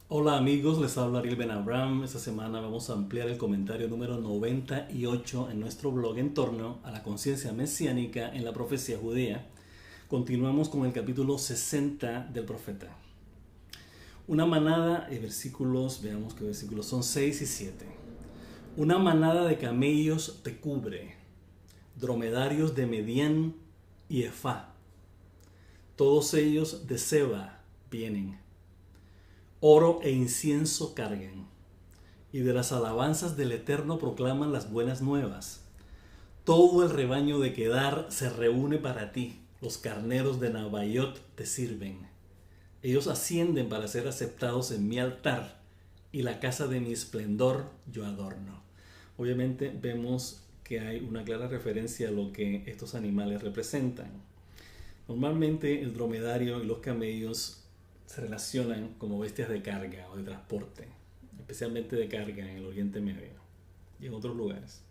Hola amigos, les habla Ariel Ben Abraham. Esta semana vamos a ampliar el comentario número 98 en nuestro blog en torno a la conciencia mesiánica en la profecía judía. Continuamos con el capítulo 60 del profeta. Una manada de versículos, veamos qué versículos son, 6 y 7. Una manada de camellos te cubre, dromedarios de Medián y Efá. Todos ellos de Seba vienen. Oro e incienso cargan, y de las alabanzas del Eterno proclaman las buenas nuevas. Todo el rebaño de Kedar se reúne para ti, los carneros de Nabaiot te sirven. Ellos ascienden para ser aceptados en mi altar, y la casa de mi esplendor yo adorno. Obviamente vemos que hay una clara referencia a lo que estos animales representan. Normalmente el dromedario y los camellos se relacionan como bestias de carga o de transporte, especialmente de carga en el Oriente Medio y en otros lugares.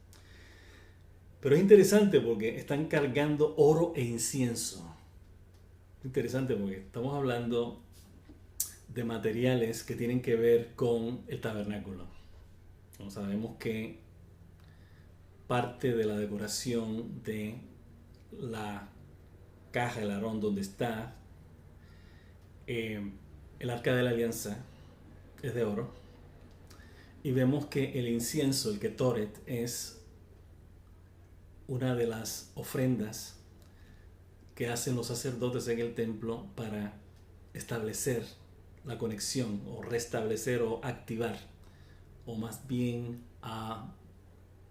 Pero es interesante porque están cargando oro e incienso. Interesante porque estamos hablando de materiales que tienen que ver con el tabernáculo. Como sabemos que parte de la decoración de la caja, el arón donde está el arca de la alianza es de oro, y vemos que el incienso, el ketoret, es una de las ofrendas que hacen los sacerdotes en el templo para establecer la conexión o restablecer o activar, o más bien a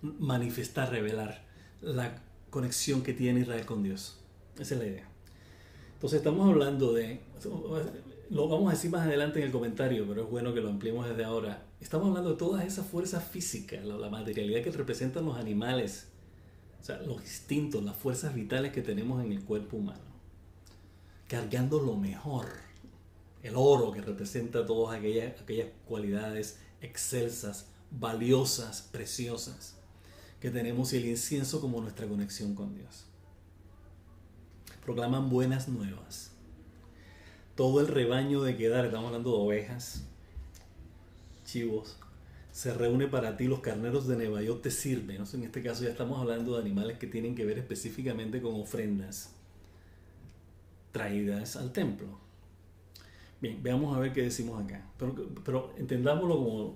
manifestar, revelar la conexión que tiene Israel con Dios. Esa es la idea. Entonces estamos hablando de, lo vamos a decir más adelante en el comentario, pero es bueno que lo ampliemos desde ahora. Estamos hablando de todas esas fuerzas físicas, la materialidad que representan los animales, o sea, los instintos, las fuerzas vitales que tenemos en el cuerpo humano, cargando lo mejor, el oro que representa todas aquellas cualidades excelsas, valiosas, preciosas que tenemos, y el incienso como nuestra conexión con Dios. Proclaman buenas nuevas. Todo el rebaño de Kedar, estamos hablando de ovejas, chivos, se reúne para ti, los carneros de Nebaiot te sirven. ¿No? En este caso ya estamos hablando de animales que tienen que ver específicamente con ofrendas traídas al templo. Bien, veamos a ver qué decimos acá. Pero entendámoslo como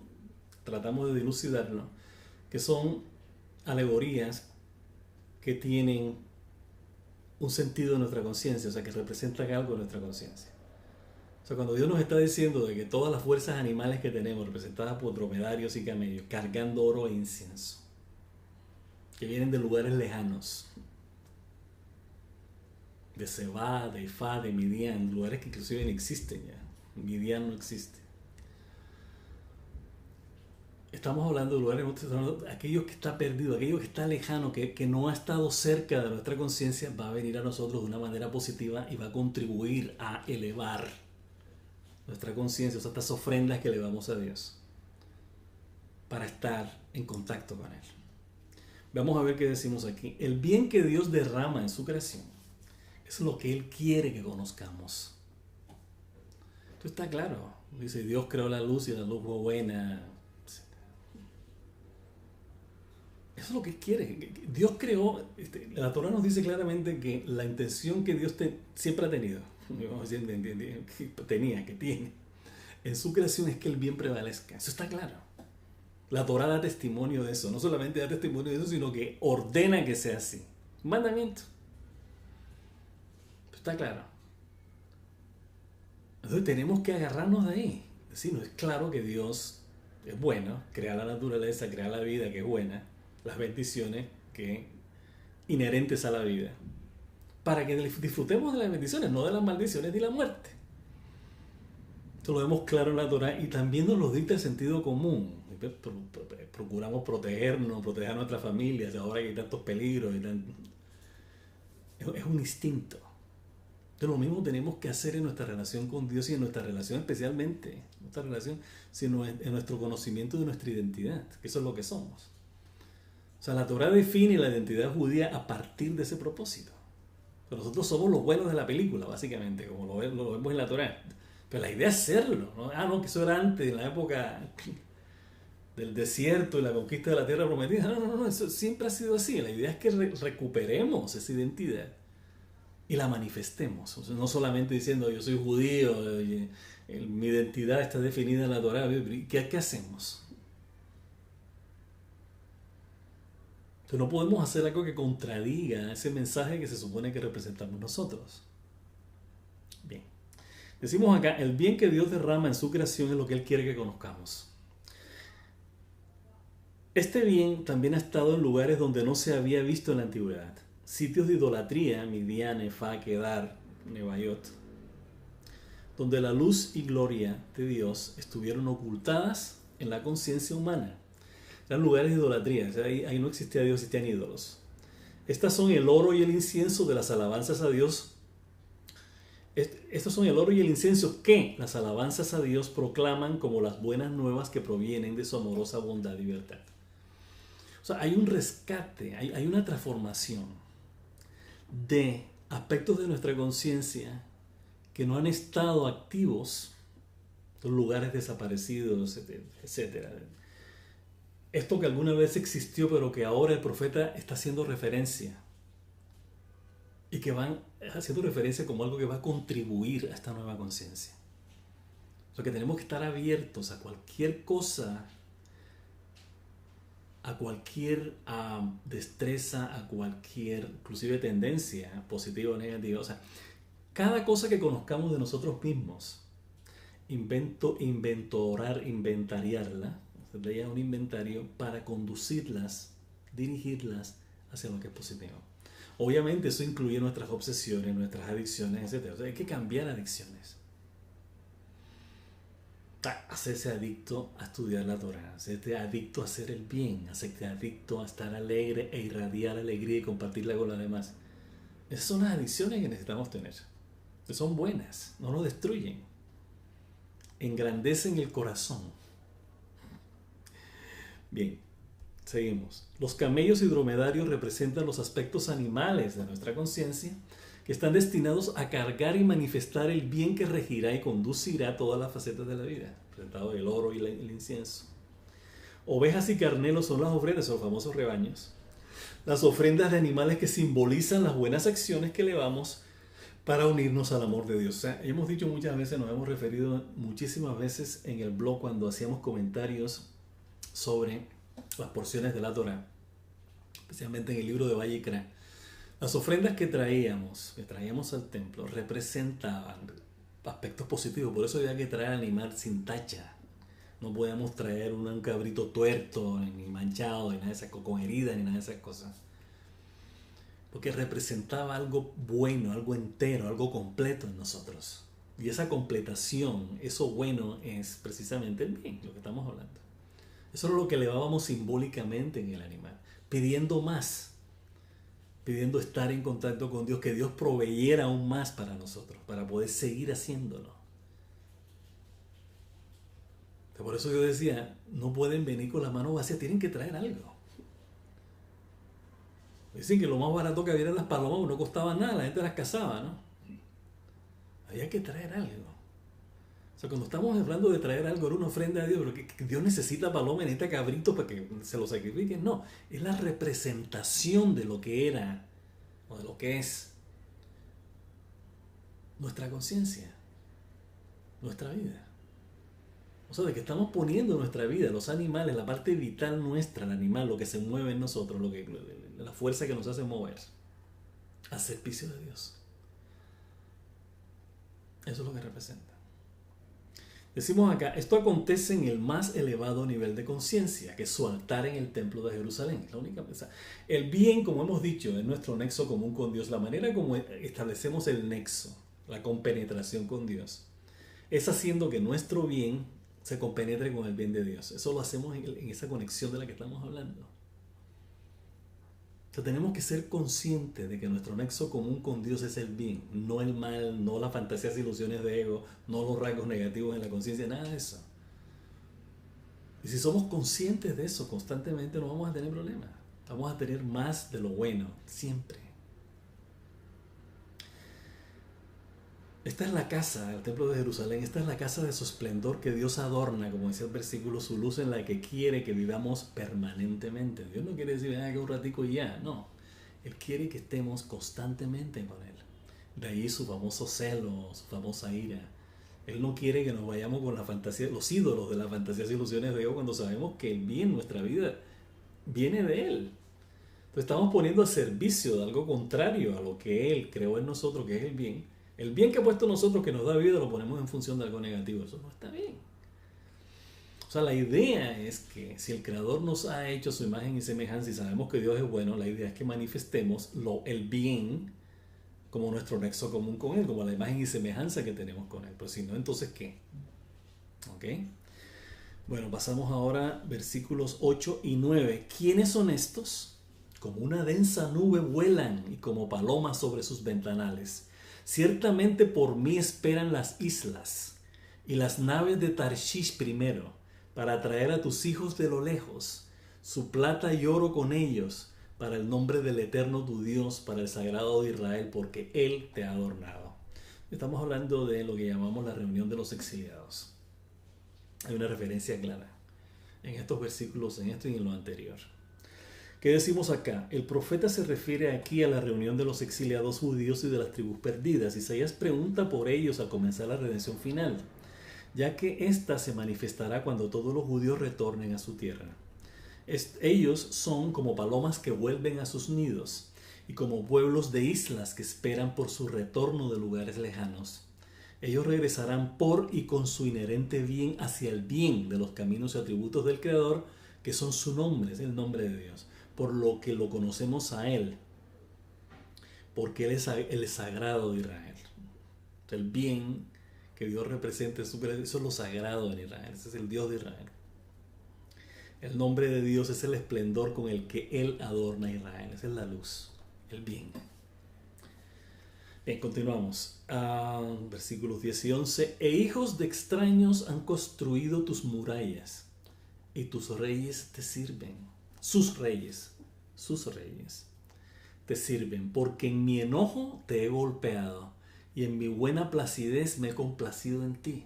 tratamos de dilucidarlo, que son alegorías que tienen un sentido de nuestra conciencia, o sea, que representan algo de nuestra conciencia. O sea, cuando Dios nos está diciendo de que todas las fuerzas animales que tenemos, representadas por dromedarios y camellos, cargando oro e incienso, que vienen de lugares lejanos, de Seba, de Ifá, de Midian, lugares que inclusive no existen ya. Midian no existe. Estamos hablando de lugares, aquello que está perdido, aquello que está lejano, que no ha estado cerca de nuestra conciencia, va a venir a nosotros de una manera positiva y va a contribuir a elevar nuestra conciencia, o sea, estas ofrendas que le damos a Dios para estar en contacto con Él. Vamos a ver qué decimos aquí. El bien que Dios derrama en su creación es lo que Él quiere que conozcamos. Esto está claro. Dice, Dios creó la luz y la luz fue buena. Eso es lo que quiere. Dios creó, la Torah nos dice claramente que la intención que Dios siempre ha tenido, vamos a decir, que tiene, en su creación es que el bien prevalezca. Eso está claro. La Torah da testimonio de eso. No solamente da testimonio de eso, sino que ordena que sea así. Un mandamiento. Está claro. Entonces tenemos que agarrarnos de ahí. Es decir, no es claro que Dios es bueno, crea la naturaleza, crea la vida que es buena, las bendiciones que inherentes a la vida, para que disfrutemos de las bendiciones, no de las maldiciones ni la muerte. Esto lo vemos claro en la Torah, y también nos lo dicta el sentido común. Procuramos protegernos, proteger a nuestras familias, ahora que hay tantos peligros. Es un instinto. Entonces lo mismo tenemos que hacer en nuestra relación con Dios, y en nuestra relación especialmente, nuestra relación, sino en nuestro conocimiento de nuestra identidad, que eso es lo que somos. O sea, la Torah define la identidad judía a partir de ese propósito. Pero nosotros somos los buenos de la película, básicamente, como lo vemos en la Torah. Pero la idea es hacerlo, ¿no? Ah, no, que eso era antes, en la época del desierto y la conquista de la tierra prometida. No, no, no, eso siempre ha sido así. La idea es que recuperemos esa identidad y la manifestemos. O sea, no solamente diciendo yo soy judío, mi identidad está definida en la Torá. ¿Qué hacemos? Entonces no podemos hacer algo que contradiga ese mensaje que se supone que representamos nosotros. Bien. Decimos acá, el bien que Dios derrama en su creación es lo que Él quiere que conozcamos. Este bien también ha estado en lugares donde no se había visto en la antigüedad. Sitios de idolatría, Midian, Efá, Kedar, Nebaiot, donde la luz y gloria de Dios estuvieron ocultadas en la conciencia humana. Eran lugares de idolatría, o sea, ahí no existía Dios, existían ídolos. Estas son el oro y el incienso de las alabanzas a Dios. Estos son el oro y el incienso que las alabanzas a Dios proclaman como las buenas nuevas que provienen de su amorosa bondad y libertad. O sea, hay un rescate, hay una transformación de aspectos de nuestra conciencia que no han estado activos, en lugares desaparecidos, etcétera. Esto que alguna vez existió, pero que ahora el profeta está haciendo referencia. Y que van haciendo referencia como algo que va a contribuir a esta nueva conciencia. O sea, que tenemos que estar abiertos a cualquier cosa, a cualquier destreza, a cualquier, inclusive tendencia, positiva o negativa. O sea, cada cosa que conozcamos de nosotros mismos, inventariarla, sería un inventario para conducirlas, dirigirlas hacia lo que es positivo. Obviamente eso incluye nuestras obsesiones, nuestras adicciones, etc. O sea, hay que cambiar adicciones. Hacerse adicto a estudiar la Torah, hacerte adicto a hacer el bien, hacerte adicto a estar alegre e irradiar alegría y compartirla con los demás. Esas son las adicciones que necesitamos tener. Son buenas, no nos destruyen. Engrandecen el corazón. Bien, seguimos. Los camellos y dromedarios representan los aspectos animales de nuestra conciencia que están destinados a cargar y manifestar el bien que regirá y conducirá todas las facetas de la vida, presentado el oro y el incienso. Ovejas y carneros son las ofrendas, son los famosos rebaños. Las ofrendas de animales que simbolizan las buenas acciones que elevamos para unirnos al amor de Dios. O sea, hemos dicho muchas veces, nos hemos referido muchísimas veces en el blog cuando hacíamos comentarios sobre las porciones de la Torah, especialmente en el libro de Vayikra. Las ofrendas que traíamos al templo, representaban aspectos positivos. Por eso había que traer animal sin tacha. No podíamos traer un cabrito tuerto, ni manchado, ni nada de esas cosas, con heridas, ni nada de esas cosas. Porque representaba algo bueno, algo entero, algo completo en nosotros. Y esa completación, eso bueno, es precisamente el bien, lo que estamos hablando. Eso es lo que elevábamos simbólicamente en el animal, pidiendo más, pidiendo estar en contacto con Dios, que Dios proveyera aún más para nosotros, para poder seguir haciéndolo. Por eso yo decía, no pueden venir con las manos vacías, tienen que traer algo. Dicen que lo más barato que había eran las palomas, no costaba nada, la gente las cazaba, ¿no? Había que traer algo. O sea, cuando estamos hablando de traer algo, era una ofrenda a Dios, pero que Dios necesita paloma, necesita cabrito para que se lo sacrifiquen. No, es la representación de lo que era, o de lo que es nuestra conciencia, nuestra vida. O sea, de que estamos poniendo nuestra vida, los animales, la parte vital nuestra, el animal, lo que se mueve en nosotros, la fuerza que nos hace mover, a servicio de Dios. Eso es lo que representa. Decimos acá, esto acontece en el más elevado nivel de conciencia, que es su altar en el templo de Jerusalén. La única cosa. El bien, como hemos dicho, es nuestro nexo común con Dios. La manera como establecemos el nexo, la compenetración con Dios, es haciendo que nuestro bien se compenetre con el bien de Dios. Eso lo hacemos en esa conexión de la que estamos hablando. O sea, tenemos que ser conscientes de que nuestro nexo común con Dios es el bien, no el mal, no las fantasías e ilusiones de ego, no los rasgos negativos en la conciencia, nada de eso. Y si somos conscientes de eso constantemente, no vamos a tener problemas. Vamos a tener más de lo bueno, siempre. Esta es la casa, el templo de Jerusalén, esta es la casa de su esplendor que Dios adorna, como dice el versículo, su luz en la que quiere que vivamos permanentemente. Dios no quiere decir, venga que un ratico y ya, no. Él quiere que estemos constantemente con Él. De ahí su famoso celo, su famosa ira. Él no quiere que nos vayamos con la fantasía, los ídolos de las fantasías y ilusiones de Dios cuando sabemos que el bien en nuestra vida viene de Él. Entonces estamos poniendo a servicio de algo contrario a lo que Él creó en nosotros, que es el bien. El bien que ha puesto en nosotros, que nos da vida, lo ponemos en función de algo negativo. Eso no está bien. O sea, la idea es que si el Creador nos ha hecho su imagen y semejanza y sabemos que Dios es bueno, la idea es que manifestemos el bien como nuestro nexo común con Él, como la imagen y semejanza que tenemos con Él. Pero si no, entonces ¿qué? ¿Ok? Bueno, pasamos ahora versículos 8 y 9. ¿Quiénes son estos? Como una densa nube vuelan y como palomas sobre sus ventanales. Ciertamente por mí esperan las islas y las naves de Tarshish primero, para traer a tus hijos de lo lejos, su plata y oro con ellos, para el nombre del Eterno tu Dios, para el sagrado de Israel, porque Él te ha adornado. Estamos hablando de lo que llamamos la reunión de los exiliados. Hay una referencia clara en estos versículos, en esto y en lo anterior. ¿Qué decimos acá? El profeta se refiere aquí a la reunión de los exiliados judíos y de las tribus perdidas. Isaías pregunta por ellos al comenzar la redención final, ya que ésta se manifestará cuando todos los judíos retornen a su tierra. Ellos son como palomas que vuelven a sus nidos y como pueblos de islas que esperan por su retorno de lugares lejanos. Ellos regresarán por y con su inherente bien hacia el bien de los caminos y atributos del Creador, que son su nombre, es el nombre de Dios, por lo que lo conocemos a Él, porque Él es el sagrado de Israel. El bien que Dios representa, eso es lo sagrado en Israel, ese es el Dios de Israel. El nombre de Dios es el esplendor con el que Él adorna a Israel, esa es la luz, el bien. Bien, continuamos. Versículos 10 y 11. E hijos de extraños han construido tus murallas, y tus reyes te sirven. Sus reyes te sirven, porque en mi enojo te he golpeado, y en mi buena placidez me he complacido en ti.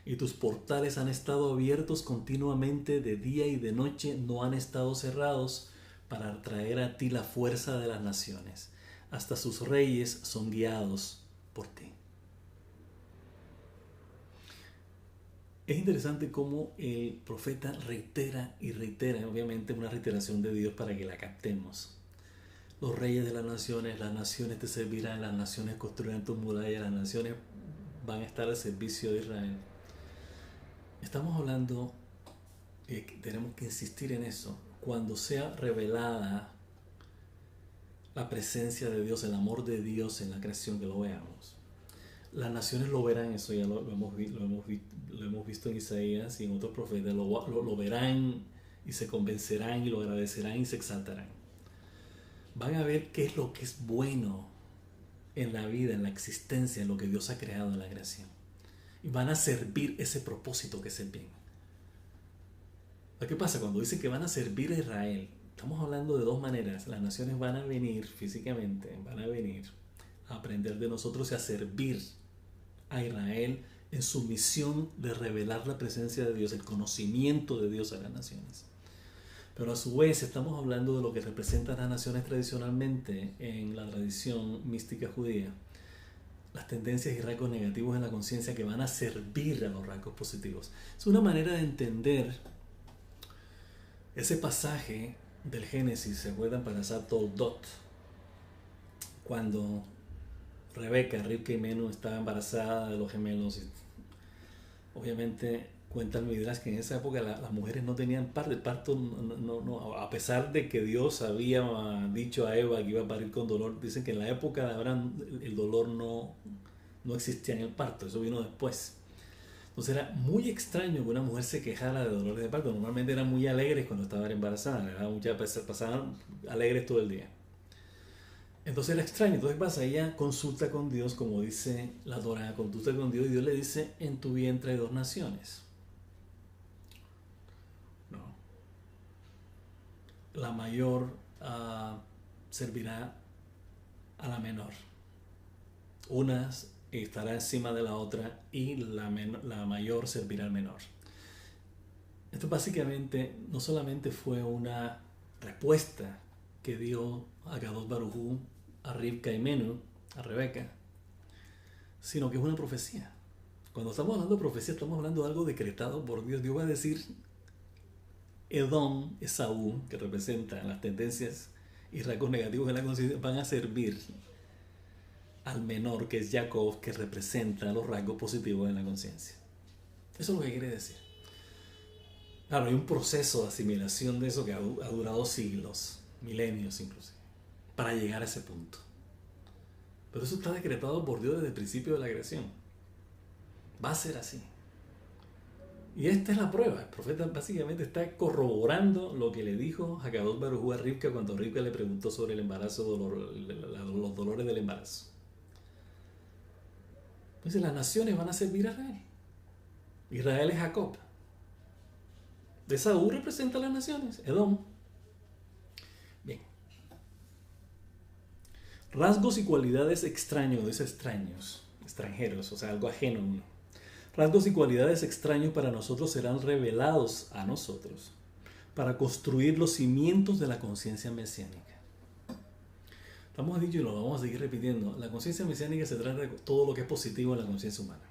Y tus portales han estado abiertos continuamente de día y de noche, no han estado cerrados, para traer a ti la fuerza de las naciones. Hasta sus reyes son guiados por ti. Es interesante cómo el profeta reitera y reitera, obviamente una reiteración de Dios para que la captemos. Los reyes de las naciones te servirán, las naciones construirán tus murallas, las naciones van a estar al servicio de Israel. Estamos hablando, tenemos que insistir en eso, cuando sea revelada la presencia de Dios, el amor de Dios en la creación, que lo veamos. Las naciones lo verán, eso ya lo hemos visto en Isaías y en otros profetas, lo verán y se convencerán y lo agradecerán y se exaltarán. Van a ver qué es lo que es bueno en la vida, en la existencia, en lo que Dios ha creado en la creación. Y van a servir ese propósito que es el bien. ¿Qué pasa? Cuando dice que van a servir a Israel, estamos hablando de dos maneras. Las naciones van a venir físicamente, van a venir a aprender de nosotros y a servir a Israel en su misión de revelar la presencia de Dios, el conocimiento de Dios a las naciones. Pero a su vez estamos hablando de lo que representan las naciones tradicionalmente en la tradición mística judía. Las tendencias y rasgos negativos en la conciencia que van a servir a los rasgos positivos. Es una manera de entender ese pasaje del Génesis, ¿se acuerdan? Para Toldot, cuando Ribka y Menú estaban embarazadas de los gemelos. Y obviamente cuenta el Midrash que en esa época las mujeres no tenían parto. El parto, no, a pesar de que Dios había dicho a Eva que iba a parir con dolor, dicen que en la época de Abraham el dolor no existía en el parto, eso vino después. Entonces era muy extraño que una mujer se quejara de dolores de parto. Normalmente eran muy alegres cuando estaban embarazadas, pasaban alegres todo el día. Entonces era extraño. Entonces pasa, ella consulta con Dios, como dice la Torá, consulta con Dios, y Dios le dice: en tu vientre hay dos naciones. No. La mayor servirá a la menor. Unas estará encima de la otra y la mayor servirá al menor. Esto básicamente no solamente fue una respuesta que dio Akadosh Baruj Hu a Rivka y Menú, a Rebeca, sino que es una profecía. Cuando estamos hablando de profecía, estamos hablando de algo decretado por Dios. Dios va a decir, Edom, Esaú, que representa las tendencias y rasgos negativos de la conciencia, van a servir al menor, que es Jacob, que representa los rasgos positivos de la conciencia. Eso es lo que quiere decir. Claro, hay un proceso de asimilación de eso que ha durado siglos, milenios inclusive, para llegar a ese punto. Pero eso está decretado por Dios desde el principio de la creación. Va a ser así. Y esta es la prueba. El profeta básicamente está corroborando lo que le dijo Akadosh Baruj Hu a Rivka cuando Rivka le preguntó sobre el embarazo, los dolores del embarazo. Entonces las naciones van a servir a Israel. Israel es Jacob. Esaú representa a las naciones, Edom. Bien. Rasgos y cualidades extraños, dice extranjeros, o sea, algo ajeno a uno. Rasgos y cualidades extraños para nosotros serán revelados a nosotros para construir los cimientos de la conciencia mesiánica. Estamos dicho y lo vamos a seguir repitiendo. La conciencia mesiánica se trata de todo lo que es positivo en la conciencia humana.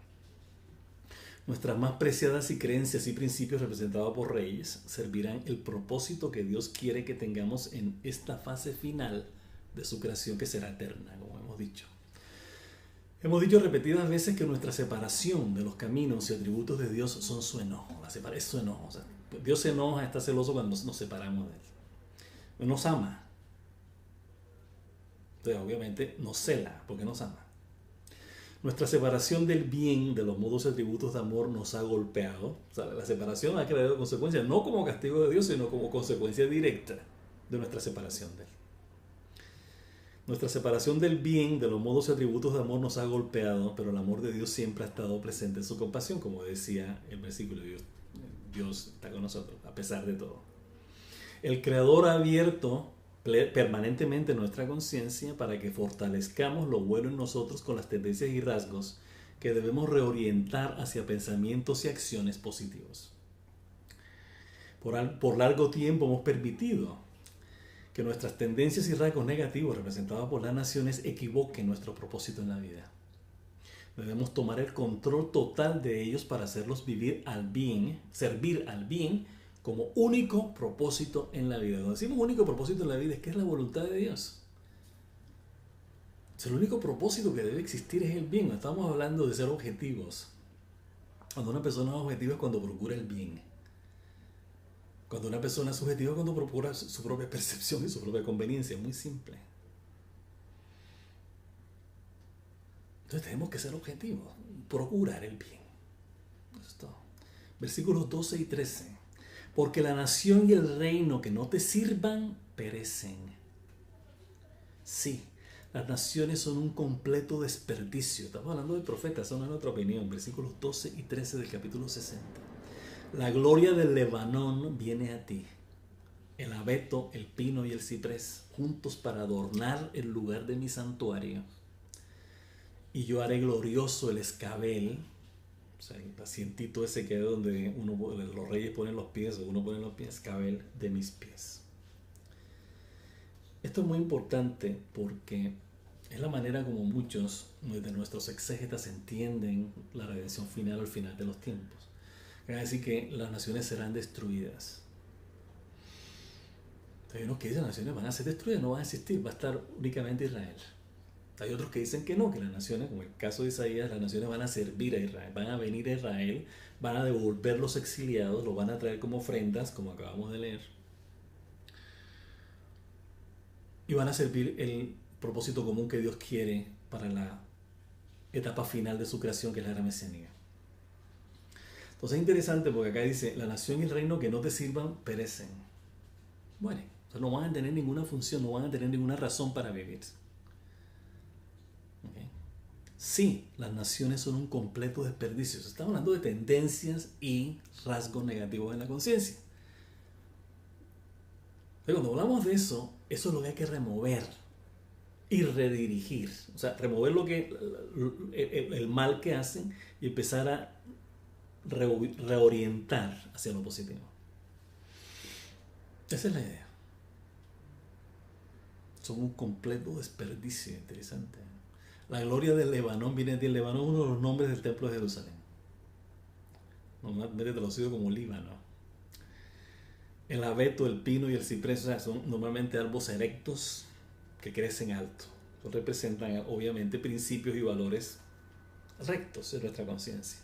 Nuestras más preciadas y creencias y principios representados por reyes servirán el propósito que Dios quiere que tengamos en esta fase final de su creación, que será eterna, como hemos dicho. Hemos dicho repetidas veces que nuestra separación de los caminos y atributos de Dios son su enojo. Es su enojo. O sea, Dios se enoja, está celoso cuando nos separamos de Él. Nos ama. Entonces, obviamente, nos cela porque nos ama. Nuestra separación del bien, de los modos y atributos de amor, nos ha golpeado. O sea, la separación ha creado consecuencias, no como castigo de Dios, sino como consecuencia directa de nuestra separación de Él. Nuestra separación del bien, de los modos y atributos de amor, nos ha golpeado, pero el amor de Dios siempre ha estado presente en su compasión, como decía el versículo. Dios está con nosotros, a pesar de todo. El Creador ha abierto permanentemente nuestra conciencia para que fortalezcamos lo bueno en nosotros con las tendencias y rasgos que debemos reorientar hacia pensamientos y acciones positivos. Por largo tiempo hemos permitido que nuestras tendencias y rasgos negativos representados por las naciones equivoquen nuestro propósito en la vida. Debemos tomar el control total de ellos para hacerlos vivir al bien, servir al bien como único propósito en la vida. Cuando decimos único propósito en la vida es que es la voluntad de Dios. El único propósito que debe existir es el bien. No estamos hablando de ser objetivos. Cuando una persona es objetiva es cuando procura el bien. Cuando una persona es subjetiva es cuando procura su propia percepción y su propia conveniencia. Es muy simple. Entonces tenemos que ser objetivos. Procurar el bien. Eso es todo. Versículos 12 y 13. Porque la nación y el reino que no te sirvan perecen. Sí, las naciones son un completo desperdicio. Estamos hablando de profetas, eso no es nuestra opinión. Versículos 12 y 13 del capítulo 60. La gloria del Lebanón viene a ti. El abeto, el pino y el ciprés, juntos para adornar el lugar de mi santuario. Y yo haré glorioso el escabel. O sea, el asientito ese que es donde los reyes ponen los pies, o uno pone los pies, escabel de mis pies. Esto es muy importante porque es la manera como muchos de nuestros exégetas entienden la redención final al final de los tiempos. Es decir, que las naciones serán destruidas. Entonces, hay unos que dicen que las naciones van a ser destruidas, no van a existir, va a estar únicamente Israel. Hay otros que dicen que no, que las naciones, como el caso de Isaías, las naciones van a servir a Israel, van a venir a Israel, van a devolver los exiliados, los van a traer como ofrendas, como acabamos de leer, y van a servir el propósito común que Dios quiere para la etapa final de su creación, que es la era mesiánica. Entonces es interesante porque acá dice, la nación y el reino que no te sirvan perecen. Bueno, o sea, no van a tener ninguna función, no van a tener ninguna razón para vivir. ¿Okay? Sí, las naciones son un completo desperdicio. Estamos hablando de tendencias y rasgos negativos en la conciencia. Pero cuando hablamos de eso, eso es lo que hay que remover. y redirigir, o sea, remover el mal que hacen y empezar a reorientar hacia lo positivo. Esa es la idea. Son un completo desperdicio. Interesante. La gloria del Líbano viene del Líbano, uno de los nombres del templo de Jerusalén. Normalmente traducido como Líbano. El abeto, el pino y el ciprés, o sea, son normalmente árboles erectos que crecen alto. Representan obviamente principios y valores rectos en nuestra conciencia,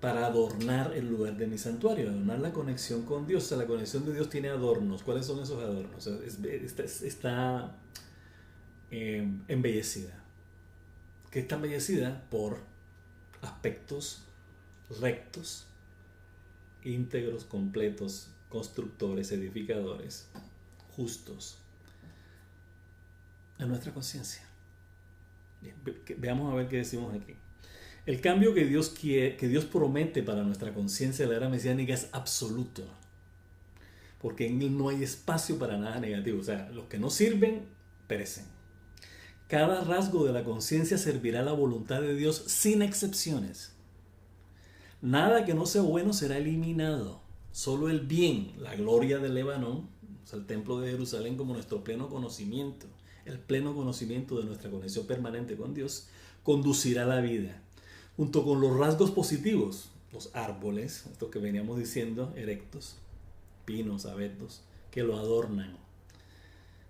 para adornar el lugar de mi santuario, adornar la conexión con Dios. O sea, la conexión de Dios tiene adornos. ¿Cuáles son esos adornos? O sea, está embellecida. Que está embellecida por aspectos rectos, íntegros, completos, constructores, edificadores, justos, en nuestra conciencia. Veamos a ver qué decimos aquí. El cambio que Dios promete para nuestra conciencia de la era mesiánica es absoluto, porque en él no hay espacio para nada negativo. O sea, los que no sirven perecen. Cada rasgo de la conciencia servirá a la voluntad de Dios sin excepciones. Nada que no sea bueno será eliminado. Solo el bien, la gloria del Líbano, o sea, el templo de Jerusalén, como nuestro pleno conocimiento, el pleno conocimiento de nuestra conexión permanente con Dios, conducirá la vida. Junto con los rasgos positivos, los árboles, estos que veníamos diciendo, erectos, pinos, abetos, que lo adornan.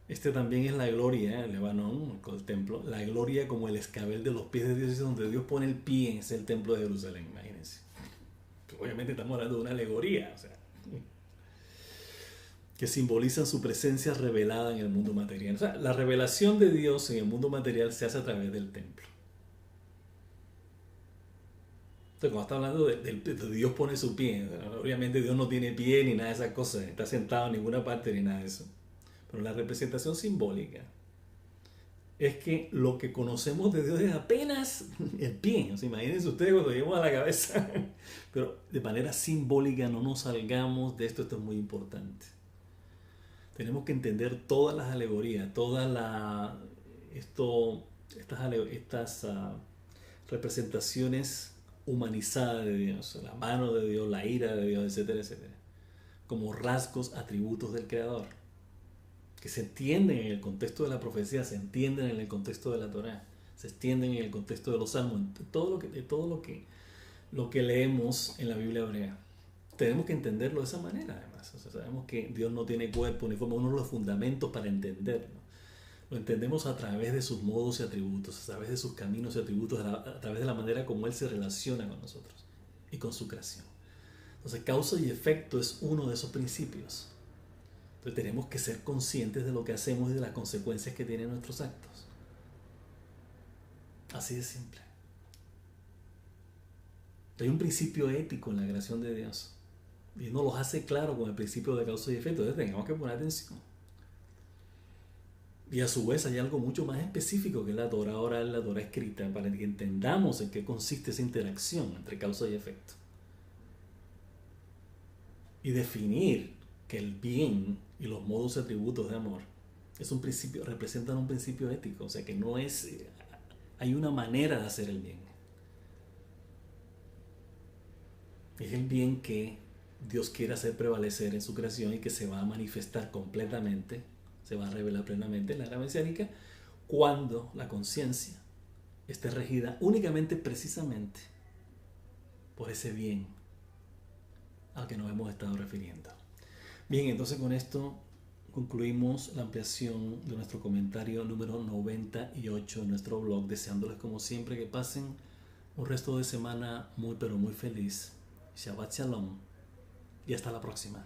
Este también es la gloria, el Líbano, el templo, la gloria como el escabel de los pies de Dios, es donde Dios pone el pie, es el templo de Jerusalén, imagínense. Obviamente estamos hablando de una alegoría, o sea, que simbolizan su presencia revelada en el mundo material. O sea, la revelación de Dios en el mundo material se hace a través del templo. Entonces, cuando está hablando de Dios pone su pie, obviamente Dios no tiene pie ni nada de esas cosas, está sentado en ninguna parte ni nada de eso. Pero la representación simbólica es que lo que conocemos de Dios es apenas el pie. O sea, imagínense ustedes cuando lleguemos a la cabeza. Pero de manera simbólica no nos salgamos de esto, esto es muy importante. Tenemos que entender todas las alegorías, estas representaciones humanizadas de Dios, la mano de Dios, la ira de Dios, etcétera, etcétera, como rasgos, atributos del Creador, que se entienden en el contexto de la profecía, se entienden en el contexto de la Torá, se extienden en el contexto de los salmos, todo lo que leemos en la Biblia hebrea. Tenemos que entenderlo de esa manera, además. O sea, sabemos que Dios no tiene cuerpo ni forma, uno de los fundamentos para entenderlo. Lo entendemos a través de sus modos y atributos, a través de sus caminos y atributos, a través de la manera como Él se relaciona con nosotros y con su creación. Entonces, causa y efecto es uno de esos principios. Entonces, tenemos que ser conscientes de lo que hacemos y de las consecuencias que tienen nuestros actos. Así de simple. Hay un principio ético en la creación de Dios. Y nos los hace claro con el principio de causa y efecto. Entonces tenemos que poner atención. Y a su vez hay algo mucho más específico que la Torah oral, la Torah escrita, para que entendamos en qué consiste esa interacción entre causa y efecto. Y definir que el bien y los modos y atributos de amor es un principio, representan un principio ético. O sea que no es... Hay una manera de hacer el bien. Es el bien que Dios quiere hacer prevalecer en su creación y que se va a manifestar completamente, se va a revelar plenamente en la era mesiánica cuando la conciencia esté regida únicamente, precisamente, por ese bien al que nos hemos estado refiriendo. Bien, entonces con esto concluimos la ampliación de nuestro comentario número 98 en nuestro blog, deseándoles como siempre que pasen un resto de semana muy pero muy feliz. Shabbat Shalom y hasta la próxima.